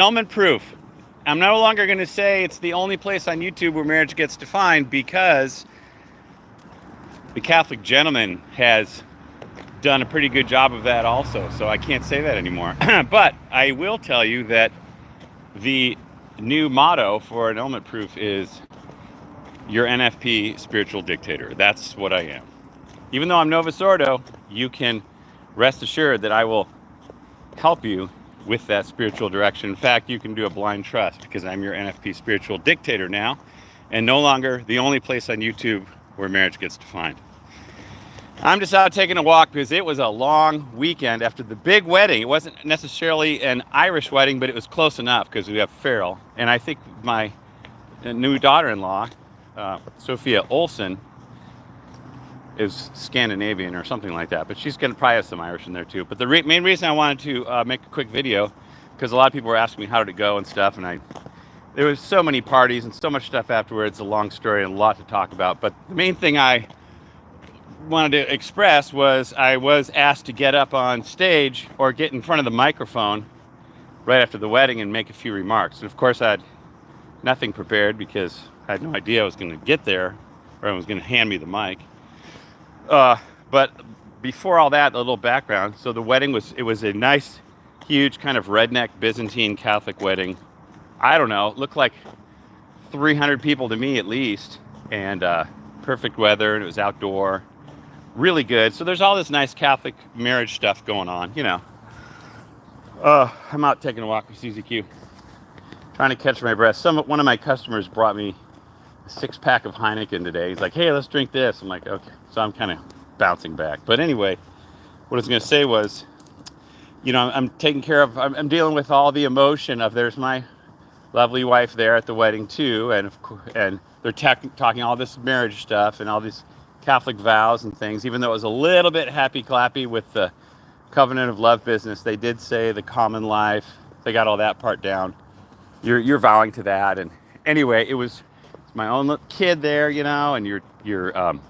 Annulment Proof. I'm no longer going to say it's the only place on YouTube where marriage gets defined, because the Catholic gentleman has done a pretty good job of that also, so I can't say that anymore. But I will tell you that the new motto for Annulment Proof is your NFP spiritual dictator. That's what I am. Even though I'm Novus Ordo, you can rest assured that I will help you with that spiritual direction. In fact, you can do a blind trust, because I'm your NFP spiritual dictator now, and no longer the only place on YouTube where marriage gets defined. I'm just out taking a walk because it was a long weekend after the big wedding. It wasn't necessarily an Irish wedding, but it was close enough because we have Farrell. And I think my new daughter-in-law, Sophia Olsen, is Scandinavian or something like that, but she's going to probably have some Irish in there too. But the main reason I wanted to make a quick video, because a lot of people were asking me how did it go and stuff, and there was so many parties and so much stuff afterwards. It's a long story and a lot to talk about. But the main thing I wanted to express was I was asked to get up on stage or get in front of the microphone right after the wedding and make a few remarks. And of course I had nothing prepared because I had no idea I was going to get there or anyone was going to hand me the mic. But before all that, a little background. So the wedding was a nice, huge kind of redneck Byzantine Catholic wedding. I don't know, it looked like 300 people to me at least, and perfect weather, and it was outdoor, really good. So there's all this nice Catholic marriage stuff going on, you know. I'm out taking a walk with Susie Q, trying to catch my breath. One of my customers brought me a 6-pack of Heineken today. He's like, hey, let's drink this. I'm like, okay. So I'm kind of bouncing back. But anyway, what I was going to say was, you know, I'm taking care of, I'm dealing with all the emotion of, there's my lovely wife there at the wedding too, and they're talking all this marriage stuff and all these Catholic vows and things. Even though it was a little bit happy-clappy with the covenant of love business, they did say the common life. They got all that part down. You're vowing to that. And anyway, it's my own little kid there, you know, and you're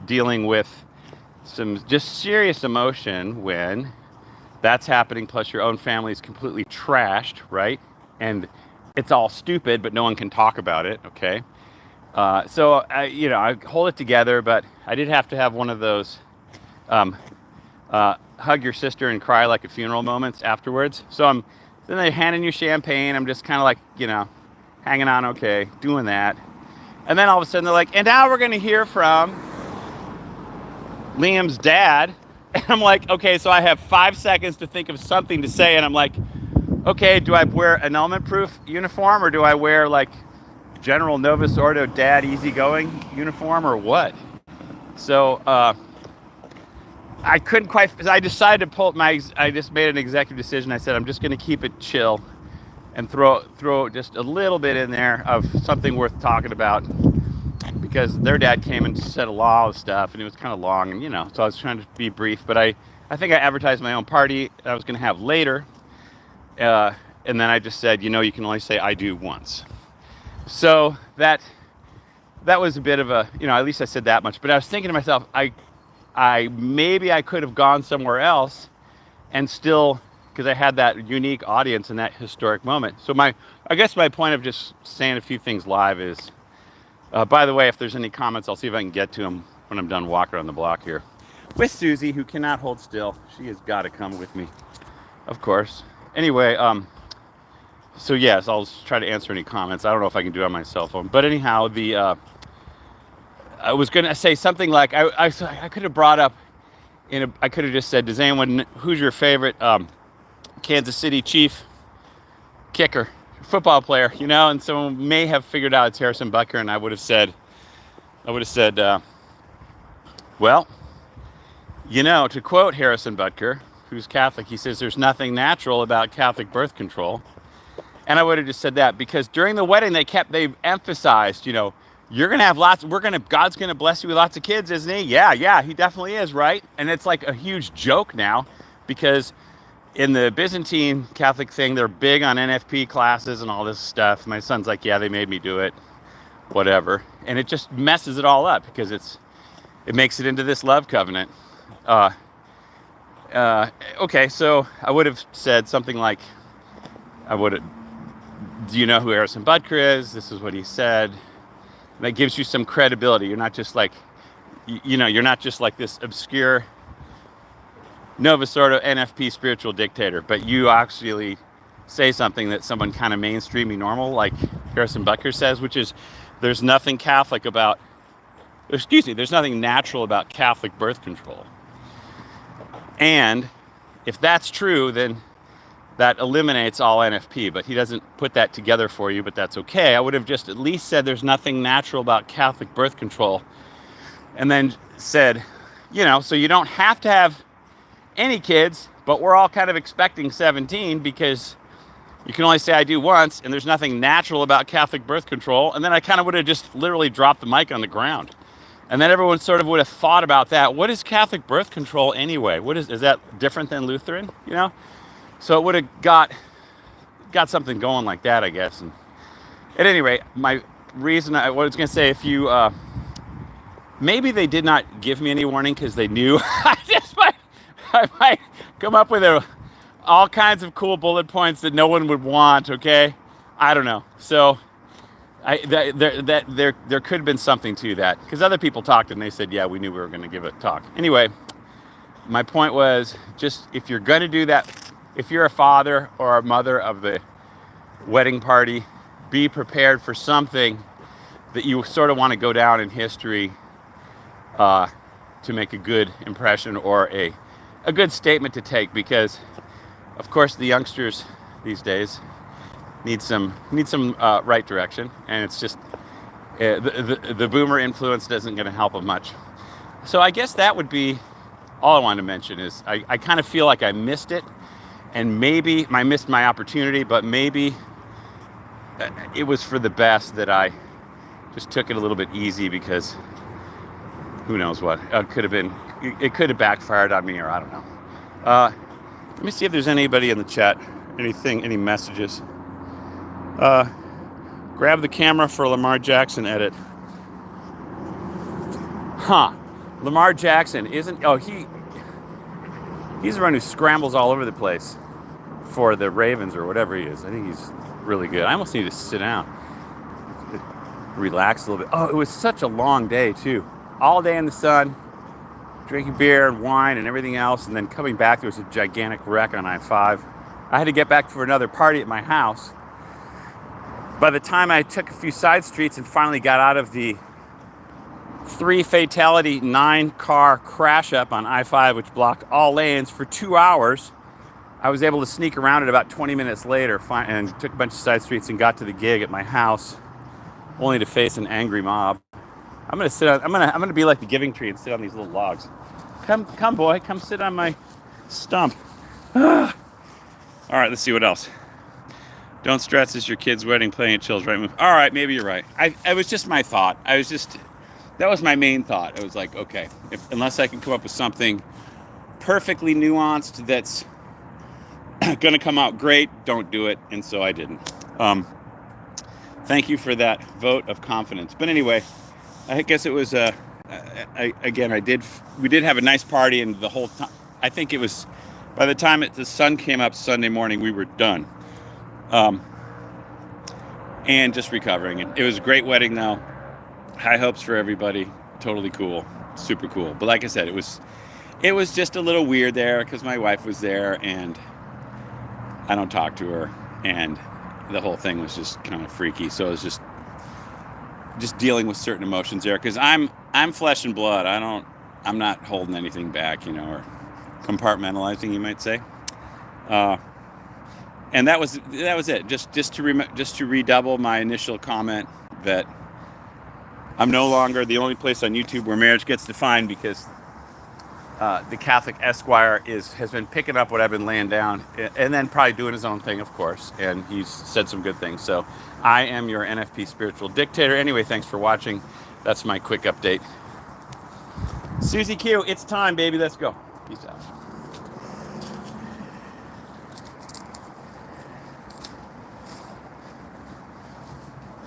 dealing with some just serious emotion when that's happening. Plus your own family is completely trashed, right? And it's all stupid, but no one can talk about it. Okay. So I hold it together, but I did have to have one of those hug your sister and cry like a funeral moments afterwards. So then they're handing you champagne. I'm just kind of like, you know, hanging on, okay, doing that. And then all of a sudden they're like, and now we're going to hear from Liam's dad. And I'm like, okay, so I have 5 seconds to think of something to say. And I'm like, okay, do I wear annulment proof uniform, or do I wear like general Novus Ordo dad easygoing uniform, or what? So I couldn't quite, I decided to I just made an executive decision. I said, I'm just going to keep it chill and throw just a little bit in there of something worth talking about, because their dad came and said a lot of stuff, and it was kind of long, and you know, so I was trying to be brief. But I think I advertised my own party that I was going to have later, and then I just said, you know, you can only say I do once. So that was a bit of a, you know, at least I said that much. But I was thinking to myself, maybe I could have gone somewhere else and still, because I had that unique audience in that historic moment. So I guess my point of just saying a few things live is, by the way, if there's any comments, I'll see if I can get to them when I'm done walking around the block here with Susie, who cannot hold still. She has got to come with me, of course. Anyway, so yes, I'll try to answer any comments. I don't know if I can do it on my cell phone, but anyhow, I was going to say something like, I could have brought up, I could have just said, who's your favorite Kansas City Chief kicker, football player, you know? And someone may have figured out it's Harrison Butker, and I would have said, well, you know, to quote Harrison Butker, who's Catholic, he says, there's nothing natural about Catholic birth control. And I would have just said that, because during the wedding, they emphasized, you know, you're going to have God's going to bless you with lots of kids, isn't he? Yeah, he definitely is, right? And it's like a huge joke now, because in the Byzantine Catholic thing, they're big on NFP classes and all this stuff. My son's like, yeah, they made me do it, whatever. And it just messes it all up, because it makes it into this love covenant. Okay, so I would have said something like, do you know who Harrison Butker is? This is what he said. And that gives you some credibility. You're not just like, you're not just like this obscure Novus Ordo NFP spiritual dictator, but you actually say something that someone kind of mainstreamy normal, like Harrison Butker says, which is there's nothing Catholic about, there's nothing natural about Catholic birth control. And if that's true, then that eliminates all NFP, but he doesn't put that together for you, but that's okay. I would have just at least said there's nothing natural about Catholic birth control, and then said, so you don't have to have any kids, but we're all kind of expecting 17 because you can only say I do once, and there's nothing natural about Catholic birth control. And then I kind of would have just literally dropped the mic on the ground. And then everyone sort of would have thought about that. What is Catholic birth control anyway? Is that different than Lutheran? So it would have got something going like that, I guess. And at any rate, my reason, what I was going to say, if you, maybe they did not give me any warning because they knew I might come up with all kinds of cool bullet points that no one would want, okay? I don't know. So there could have been something to that, because other people talked and they said, yeah, we knew we were going to give a talk. Anyway, my point was, just if you're going to do that, if you're a father or a mother of the wedding party, be prepared for something that you sort of want to go down in history to make a good impression or a good statement to take, because of course the youngsters these days need some right direction, and it's just the boomer influence isn't going to help them much. So I guess that would be all I wanted to mention. Is I kind of feel like I missed it, and maybe I missed my opportunity, but maybe it was for the best that I just took it a little bit easy, because who knows what it could have backfired on me, or I don't know. Let me see if there's anybody in the chat, any messages. Grab the camera for Lamar Jackson edit. Lamar Jackson he's the one who scrambles all over the place for the Ravens or whatever he is. I think he's really good. I almost need to sit down, relax a little bit. Oh, it was such a long day too. All day in the sun, drinking beer and wine and everything else, and then coming back, there was a gigantic wreck on I-5. I had to get back for another party at my house. By the time I took a few side streets and finally got out of the 3-fatality 9-car crash up on I-5, which blocked all lanes for 2 hours, I was able to sneak around it about 20 minutes later and took a bunch of side streets and got to the gig at my house, only to face an angry mob. I'm gonna be like the Giving Tree and sit on these little logs. Come, boy, come sit on my stump. All right, let's see what else. Don't stress, it's your kid's wedding, playing at chills, right move. All right, maybe you're right. It was just my thought. That was my main thought. I was like, okay, unless I can come up with something perfectly nuanced that's going to come out great, don't do it. And so I didn't. Thank you for that vote of confidence. But anyway, I guess it was, we did have a nice party, and the whole time, I think it was, by the time the sun came up Sunday morning, we were done. And just recovering. It was a great wedding though. High hopes for everybody. Totally cool. Super cool. But like I said, it was just a little weird there because my wife was there and I don't talk to her, and the whole thing was just kind of freaky. So it was just dealing with certain emotions there, because I'm flesh and blood. I'm not holding anything back, or compartmentalizing, you might say. And that was it. Just to redouble my initial comment that I'm no longer the only place on YouTube where marriage gets defined, because the Catholic Esquire has been picking up what I've been laying down, and then probably doing his own thing, of course. And he's said some good things. So I am your NFP spiritual dictator. Anyway, thanks for watching. That's my quick update. Susie Q, it's time, baby. Let's go. Peace out.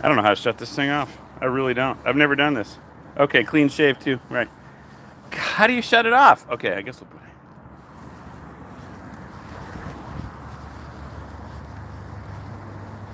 I don't know how to shut this thing off. I really don't. I've never done this. Okay, clean shave too. Right. How do you shut it off? Okay, I guess we'll put it.